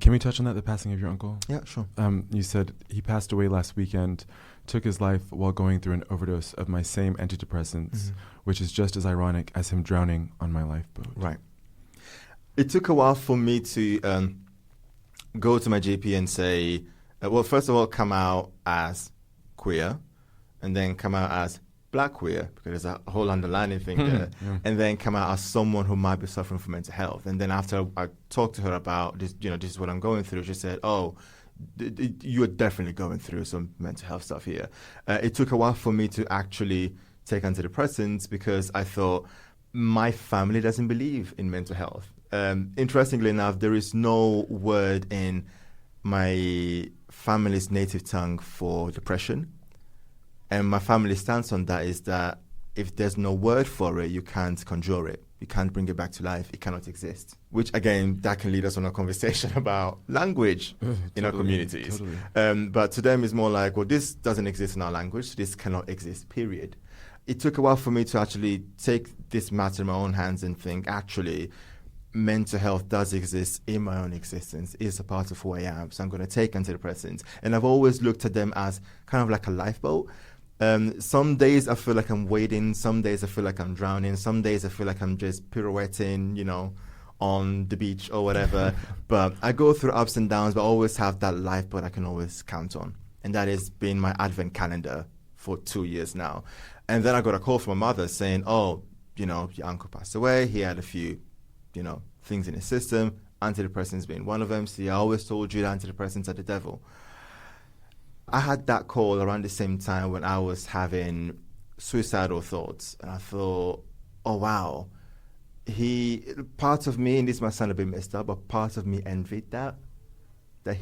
Can we touch on that, the passing of your uncle? Yeah, sure. You said he passed away last weekend, took his life while going through an overdose of my same antidepressants, which is just as ironic as him drowning on my lifeboat. Right. It took a while for me to go to my GP and say, well, first of all, come out as queer, and then come out as Black queer, because there's a whole underlying thing there, and then come out as someone who might be suffering from mental health. And then after I talked to her about this, this is what I'm going through, she said, oh, you're definitely going through some mental health stuff here. It took a while for me to actually take antidepressants because I thought my family doesn't believe in mental health. Interestingly enough, there is no word in my family's native tongue for depression. And my family stance on that is that if there's no word for it, you can't conjure it. You can't bring it back to life. It cannot exist. Which, again, that can lead us on a conversation about language in our communities. Totally. But to them, it's more like, well, this doesn't exist in our language, so this cannot exist, period. It took a while for me to actually take this matter in my own hands and think, actually, mental health does exist in my own existence. It's a part of who I am. So I'm going to take antidepressants. And I've always looked at them as kind of like a lifeboat. Some days I feel like I'm wading, some days I feel like I'm drowning, some days I feel like I'm just pirouetting, on the beach or whatever. But I go through ups and downs, but I always have that lifeboat I can always count on. And that has been my advent calendar for 2 years now. And then I got a call from my mother saying, oh, your uncle passed away. He had a few, things in his system, antidepressants being one of them. See, I always told you that antidepressants are the devil. I had that call around the same time when I was having suicidal thoughts. And I thought, oh, wow. Part of me, and this might sound a bit messed up, but part of me envied that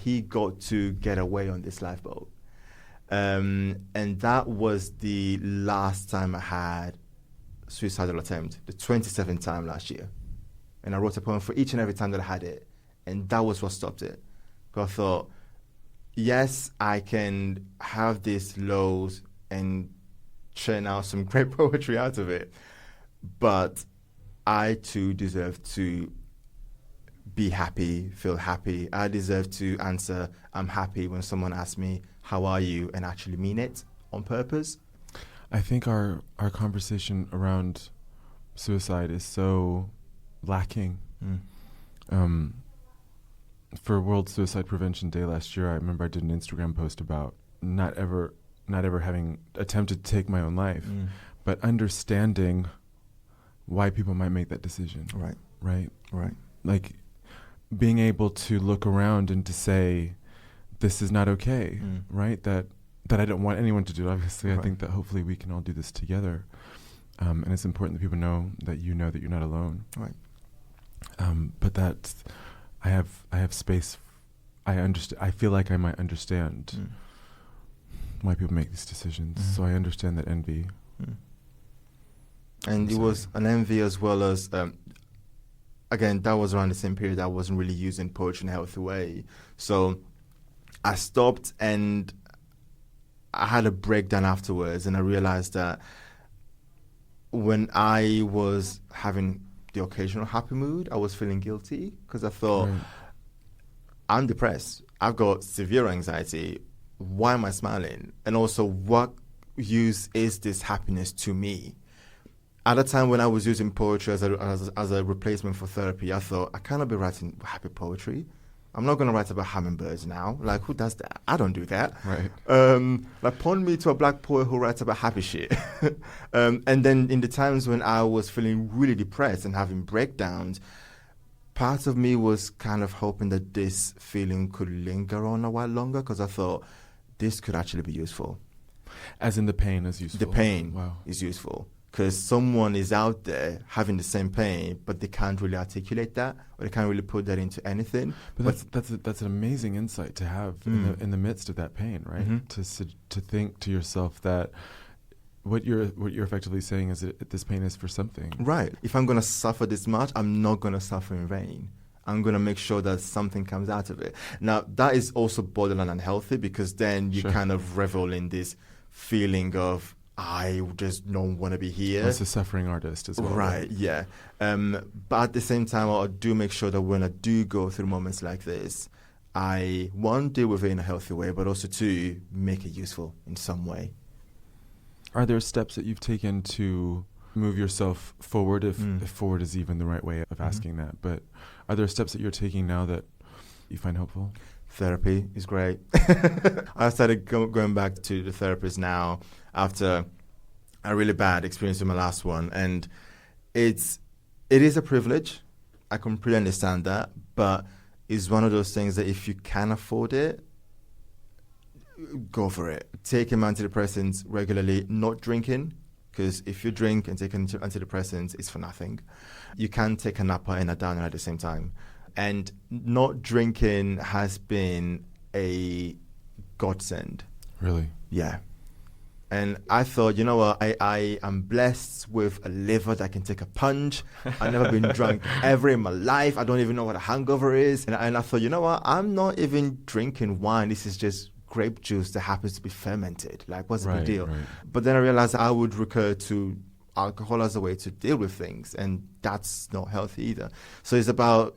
he got to get away on this lifeboat. And that was the last time I had suicidal attempt, the 27th time last year. And I wrote a poem for each and every time that I had it. And that was what stopped it. Because I thought, yes, I can have these lows and churn out some great poetry out of it, but I too deserve to be happy, feel happy. I deserve to answer, I'm happy, when someone asks me, how are you, and actually mean it on purpose. I think our conversation around suicide is so lacking. For World Suicide Prevention Day last year, I remember I did an Instagram post about not ever having attempted to take my own life, but understanding why people might make that decision. Right. Like being able to look around and to say, this is not okay, right? That I don't want anyone to do. Obviously, I think that hopefully we can all do this together. And it's important that people know that you're not alone. Right. But that's, I have space. I understand. I feel like I might understand why people make these decisions. So I understand that envy. And it was an envy as well as, again, that was around the same period I wasn't really using poetry in a healthy way. So I stopped and I had a breakdown afterwards, and I realized that when I was having the occasional happy mood, I was feeling guilty because I thought, I'm depressed. I've got severe anxiety. Why am I smiling? And also, what use is this happiness to me? At the time when I was using poetry as a replacement for therapy, I thought, I cannot be writing happy poetry. I'm not going to write about hummingbirds now. Like, who does that? I don't do that. Right. Like, point me to a Black poet who writes about happy shit. And then in the times when I was feeling really depressed and having breakdowns, part of me was kind of hoping that this feeling could linger on a while longer, because I thought this could actually be useful. As in the pain is useful. The pain is useful. Because someone is out there having the same pain, but they can't really articulate that, or they can't really put that into anything. But that's an amazing insight to have in the midst of that pain, right? To think to yourself that what you're effectively saying is that this pain is for something. Right. If I'm going to suffer this much, I'm not going to suffer in vain. I'm going to make sure that something comes out of it. Now, that is also borderline unhealthy, because then you kind of revel in this feeling of, I just don't want to be here. As a suffering artist as well. Right, yeah. But at the same time, I do make sure that when I do go through moments like this, I, one, deal with it in a healthy way, but also two, make it useful in some way. Are there steps that you've taken to move yourself forward, if forward is even the right way of asking that? But are there steps that you're taking now that you find helpful? Therapy is great. I started going back to the therapist now after a really bad experience with my last one. And it is a privilege. I completely understand that. But it's one of those things that if you can afford it, go for it. Taking antidepressants regularly, not drinking, because if you drink and take antidepressants, it's for nothing. You can take an upper and a downer at the same time. And not drinking has been a godsend. Really? Yeah. And I thought, you know what, I am blessed with a liver that can take a punch. I've never been drunk ever in my life. I don't even know what a hangover is. And I thought, you know what, I'm not even drinking wine. This is just grape juice that happens to be fermented. Like, what's the big deal? Right. But then I realized I would recur to alcohol as a way to deal with things. And that's not healthy either. So it's about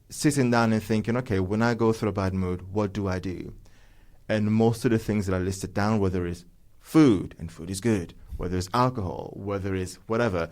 sitting down and thinking, okay, when I go through a bad mood, what do I do? And most of the things that I listed down, whether it's food, and food is good, whether it's alcohol, whether it's whatever,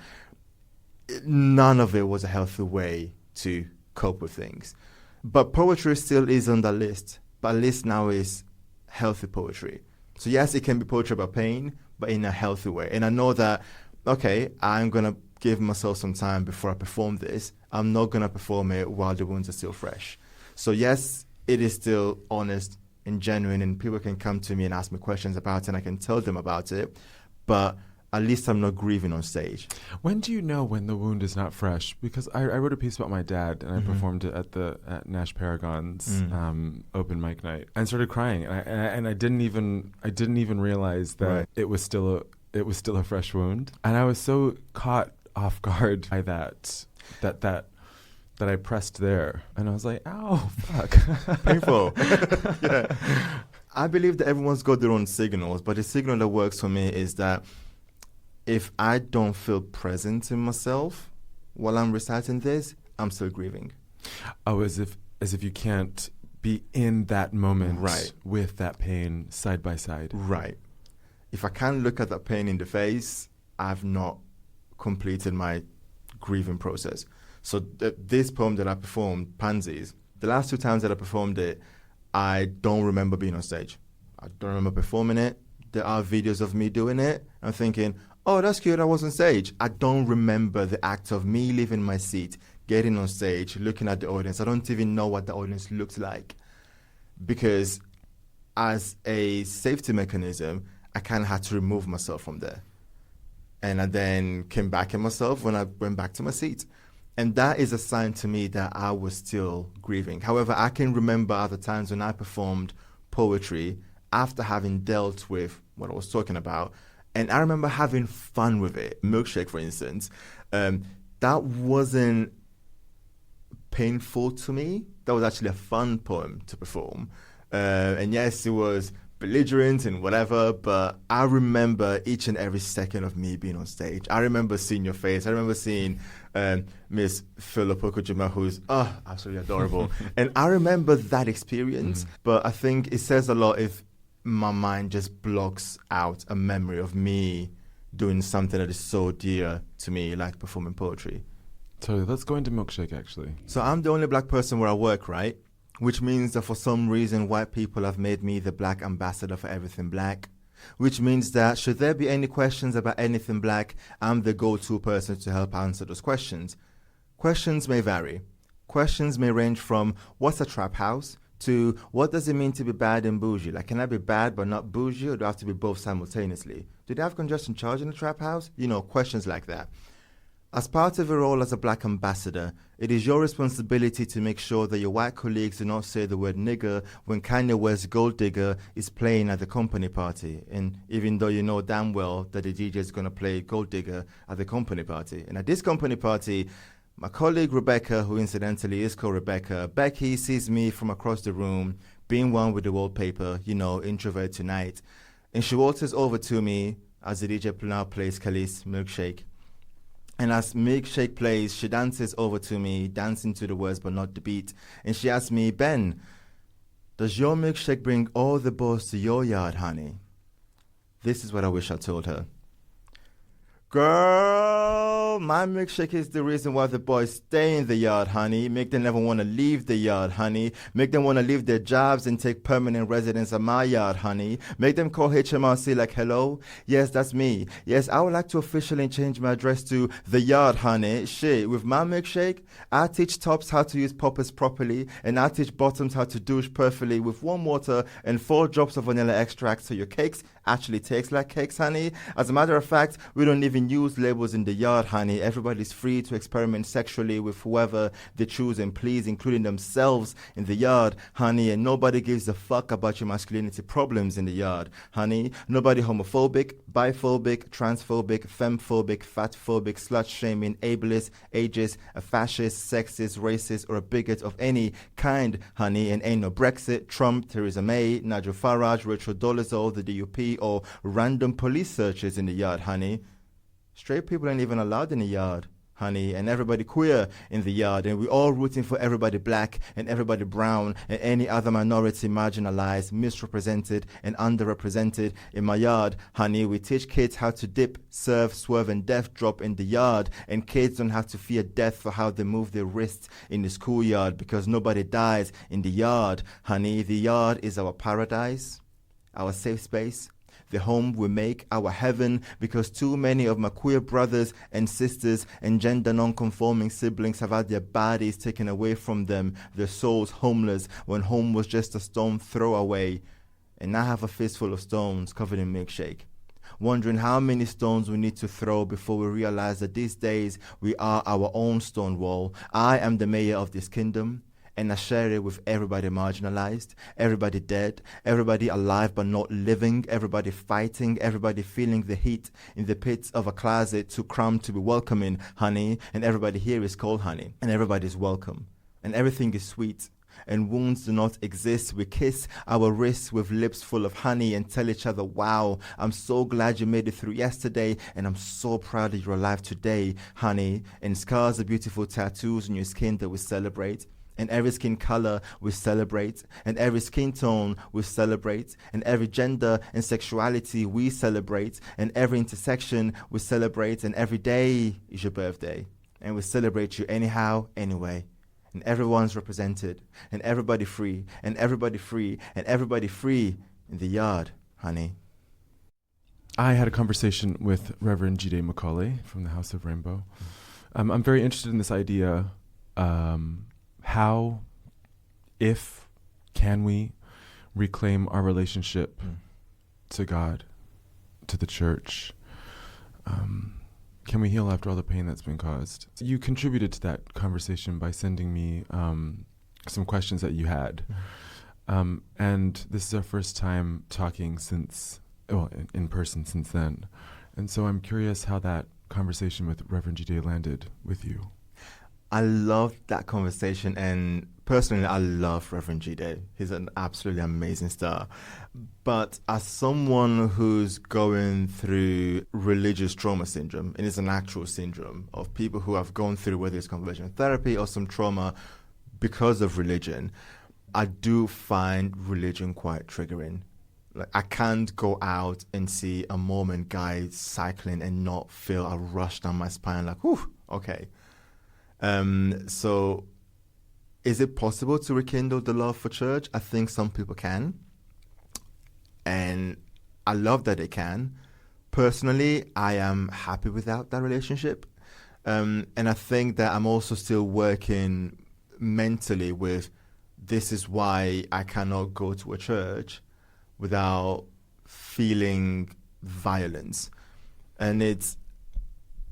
none of it was a healthy way to cope with things. But poetry still is on the list, but at least now is healthy poetry. So yes, it can be poetry about pain, but in a healthy way. And I know that, okay, I'm going to give myself some time before I perform this. I'm not going to perform it while the wounds are still fresh. So yes, it is still honest and genuine, and people can come to me and ask me questions about it, and I can tell them about it, but at least I'm not grieving on stage. When do you know when the wound is not fresh? Because I wrote a piece about my dad, and I performed it at Nash Paragon's open mic night, and started crying, and I didn't even realize that it was still a fresh wound, and I was so caught off guard by that I pressed there, and I was like, "Ow, fuck!" Painful. Yeah. I believe that everyone's got their own signals, but the signal that works for me is that if I don't feel present in myself while I'm reciting this, I'm still grieving. Oh, as if you can't be in that moment with that pain side by side. Right. If I can't look at that pain in the face, I've not completed my grieving process. So this poem that I performed, Pansies, the last two times that I performed it, I don't remember being on stage. I don't remember performing it. There are videos of me doing it. I'm thinking, oh, that's cute, I was on stage. I don't remember the act of me leaving my seat, getting on stage, looking at the audience. I don't even know what the audience looks like. Because as a safety mechanism, I kind of had to remove myself from there. And I then came back in myself when I went back to my seat. And that is a sign to me that I was still grieving. However, I can remember other times when I performed poetry after having dealt with what I was talking about. And I remember having fun with it. Milkshake, for instance, that wasn't painful to me. That was actually a fun poem to perform. And yes, it was belligerent and whatever, but I remember each and every second of me being on stage. I remember seeing your face. I remember seeing Miss Philippa Kojima, who's absolutely adorable. And I remember that experience, but I think it says a lot if my mind just blocks out a memory of me doing something that is so dear to me, like performing poetry. So let's go into Milkshake, actually. So I'm the only black person where I work, right? Which means that for some reason, white people have made me the black ambassador for everything black. Which means that should there be any questions about anything black, I'm the go-to person to help answer those questions. Questions may vary. Questions may range from, what's a trap house? To, what does it mean to be bad and bougie? Like, can I be bad but not bougie, or do I have to be both simultaneously? Do they have congestion charge in a trap house? You know, questions like that. As part of your role as a black ambassador, it is your responsibility to make sure that your white colleagues do not say the word nigger when Kanye West's Gold Digger is playing at the company party. And even though you know damn well that the DJ is going to play Gold Digger at the company party. And at this company party, my colleague Rebecca, who incidentally is called Rebecca, Becky sees me from across the room, being one with the wallpaper, you know, introvert tonight. And she waltzes over to me as the DJ now plays Khalees' Milkshake. And as Milkshake plays, she dances over to me, dancing to the words but not the beat. And she asks me, Ben, Does your milkshake bring all the boys to your yard, honey? This is what I wish I told her. Girl, my milkshake is the reason why the boys stay in the yard, honey. Make them never want to leave the yard, honey. Make them want to leave their jobs and take permanent residence at my yard, honey. Make them call HMRC like, hello? Yes, that's me. Yes, I would like to officially change my address to the yard, honey. Shit, with my milkshake, I teach tops how to use poppers properly, and I teach bottoms how to douche perfectly with warm water and 4 drops of vanilla extract so your cakes actually taste like cakes, honey. As a matter of fact, we don't even use labels in the yard, honey. Everybody's free to experiment sexually with whoever they choose and please, including themselves in the yard, honey. And nobody gives a fuck about your masculinity problems in the yard, honey. Nobody homophobic, biphobic, transphobic, femphobic, fatphobic, slut-shaming, ableist, ageist, a fascist, sexist, racist, or a bigot of any kind, honey. And ain't no Brexit, Trump, Theresa May, Nigel Farage, Rachel Dolezal, the DUP, or random police searches in the yard, honey. Straight people ain't even allowed in the yard, honey, and everybody queer in the yard, and we're all rooting for everybody black and everybody brown and any other minority marginalized, misrepresented, and underrepresented in my yard, honey. We teach kids how to dip, serve, swerve, and death drop in the yard, and kids don't have to fear death for how they move their wrists in the schoolyard because nobody dies in the yard, honey. The yard is our paradise, our safe space, the home we make, our heaven, because too many of my queer brothers and sisters and gender non-conforming siblings have had their bodies taken away from them, their souls homeless, when home was just a stone throw away. And I have a fistful of stones covered in milkshake, wondering how many stones we need to throw before we realize that these days we are our own stone wall. I am the mayor of this kingdom, and I share it with everybody marginalized, everybody dead, everybody alive but not living, everybody fighting, everybody feeling the heat in the pits of a closet too cramped to be welcoming, honey. And everybody here is called honey, and everybody's welcome, and everything is sweet, and wounds do not exist. We kiss our wrists with lips full of honey and tell each other, wow, I'm so glad you made it through yesterday, and I'm so proud that you're alive today, honey. And scars are beautiful tattoos on your skin that we celebrate. And every skin color we celebrate, and every skin tone we celebrate, and every gender and sexuality we celebrate, and every intersection we celebrate, and every day is your birthday, and we celebrate you anyhow, anyway. And everyone's represented, and everybody free, and everybody free, and everybody free in the yard, honey. I had a conversation with Reverend Jide Macaulay from the House of Rainbow. I'm very interested in this idea. How, if, can we reclaim our relationship to God, to the church? Can we heal after all the pain that's been caused? You contributed to that conversation by sending me some questions that you had. And this is our first time talking in person since then. And so I'm curious how that conversation with Reverend Jide landed with you. I love that conversation, and personally, I love Reverend Jide. He's an absolutely amazing star. But as someone who's going through religious trauma syndrome, and it's an actual syndrome of people who have gone through, whether it's conversion therapy or some trauma because of religion, I do find religion quite triggering. Like, I can't go out and see a Mormon guy cycling and not feel a rush down my spine, like, whew, okay. So is it possible to rekindle the love for church? I think some people can. And I love that they can. Personally, I am happy without that relationship. And I think that I'm also still working mentally with, this is why I cannot go to a church without feeling violence. And it's,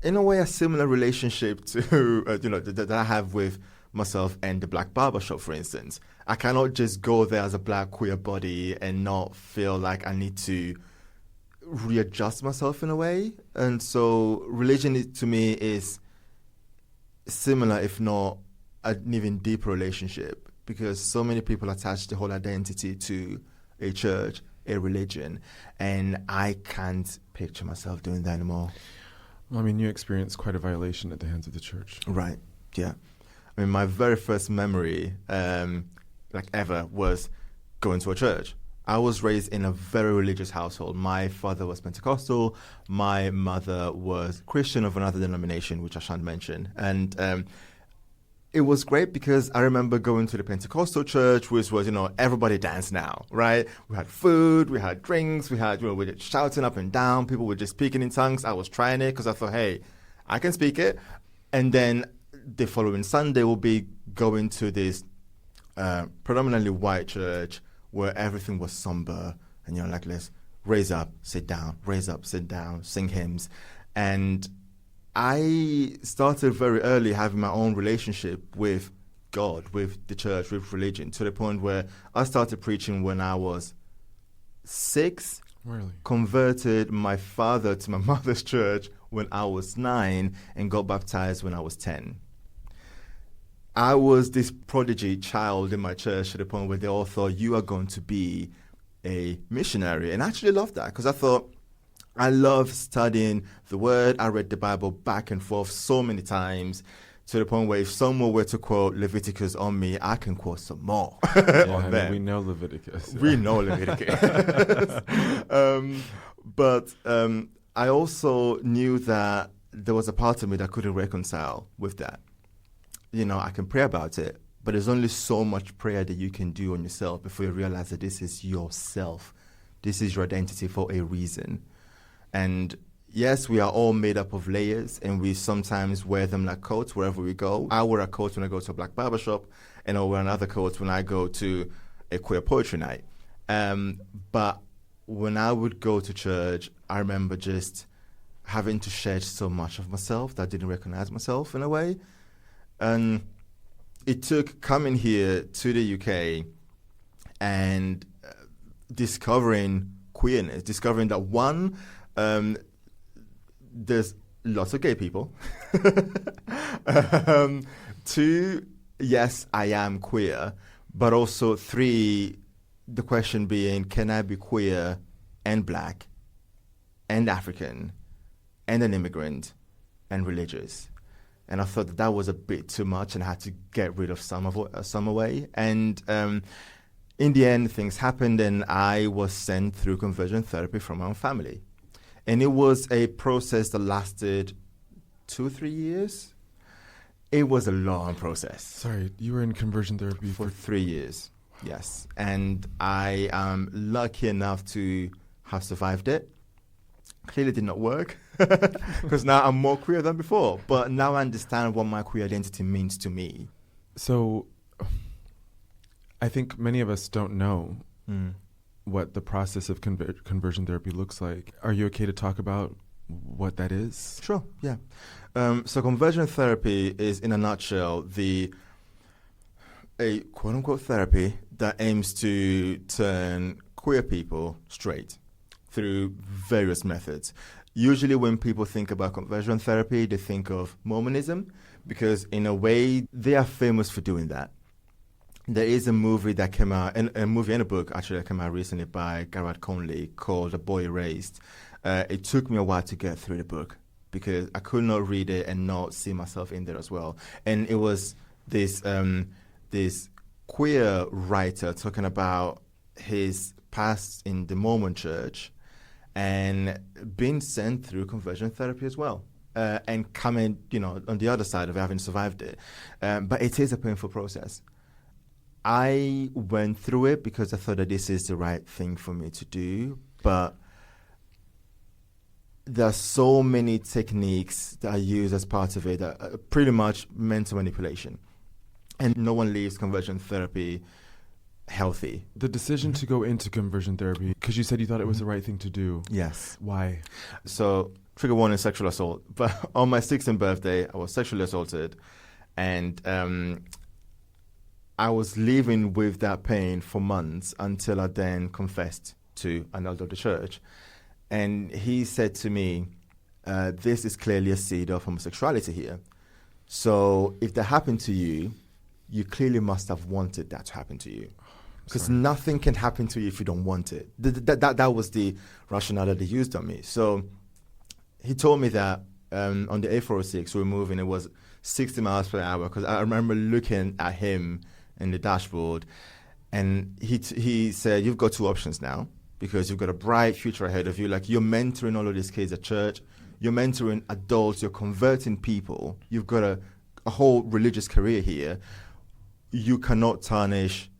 in a way, a similar relationship to that I have with myself and the Black Barbershop, for instance. I cannot just go there as a black queer body and not feel like I need to readjust myself in a way. And so religion to me is similar, if not an even deeper relationship, because so many people attach the whole identity to a church, a religion, and I can't picture myself doing that anymore. Well, I mean, you experienced quite a violation at the hands of the church. Right, yeah. I mean, my very first memory, ever, was going to a church. I was raised in a very religious household. My father was Pentecostal. My mother was Christian of another denomination, which I shan't mention. And it was great because I remember going to the Pentecostal church, which was, everybody dance now, right? We had food, we had drinks, we were shouting up and down. People were just speaking in tongues. I was trying it because I thought, hey, I can speak it. And then the following Sunday, we'll be going to this predominantly white church where everything was somber. And like, let's raise up, sit down, raise up, sit down, sing hymns. And I started very early having my own relationship with God, with the church, with religion, to the point where I started preaching when I was 6, Really? Converted my father to my mother's church when I was 9, and got baptized when I was 10. I was this prodigy child in my church to the point where they all thought, you are going to be a missionary. And I actually loved that because I thought, I love studying the word. I read the Bible back and forth so many times to the point where if someone were to quote Leviticus on me, I can quote some more on them. We know Leviticus. We know Leviticus. But I also knew that there was a part of me that couldn't reconcile with that. I can pray about it, but there's only so much prayer that you can do on yourself before you realize that this is yourself. This is your identity for a reason. And yes, we are all made up of layers, and we sometimes wear them like coats wherever we go. I wear a coat when I go to a black barbershop, and I'll wear another coat when I go to a queer poetry night. But when I would go to church, I remember just having to shed so much of myself that I didn't recognize myself in a way. And it took coming here to the UK and discovering queerness, discovering that one, there's lots of gay people. 2, yes, I am queer. But also 3, the question being, can I be queer and black and African and an immigrant and religious? And I thought that was a bit too much and I had to get rid of some away. And in the end, things happened and I was sent through conversion therapy from my own family. And it was a process that lasted 2-3 years. It was a long process. Sorry, you were in conversion therapy for 3 years, yes. And I am lucky enough to have survived it. Clearly did not work because now I'm more queer than before. But now I understand what my queer identity means to me. So I think many of us don't know what the process of conversion therapy looks like. Are you okay to talk about what that is? Sure, yeah. So conversion therapy is, in a nutshell, a quote-unquote therapy that aims to turn queer people straight through various methods. Usually when people think about conversion therapy, they think of Mormonism because in a way they are famous for doing that. There is a movie that came out, a movie and a book actually that came out recently by Garrett Conley called A Boy Erased. It took me a while to get through the book because I could not read it and not see myself in there as well. And it was this queer writer talking about his past in the Mormon church and being sent through conversion therapy as well. And coming, on the other side of having survived it. But it is a painful process. I went through it because I thought that this is the right thing for me to do, but there are so many techniques that I use as part of it that are pretty much mental manipulation. And no one leaves conversion therapy healthy. The decision to go into conversion therapy, because you said you thought it was the right thing to do. Yes. Why? So, trigger warning, sexual assault. But on my 16th birthday, I was sexually assaulted. And I was living with that pain for months until I then confessed to an elder of the church. And he said to me, this is clearly a seed of homosexuality here. So if that happened to you, you clearly must have wanted that to happen to you. Because nothing can happen to you if you don't want it. That was the rationale that they used on me. So he told me that on the A406 we were moving, it was 60 miles per hour. Because I remember looking at him in the dashboard, And he said, you've got two options now, because you've got a bright future ahead of you. Like, you're mentoring all of these kids at church. You're mentoring adults. You're converting people. You've got a whole religious career here. You cannot tarnish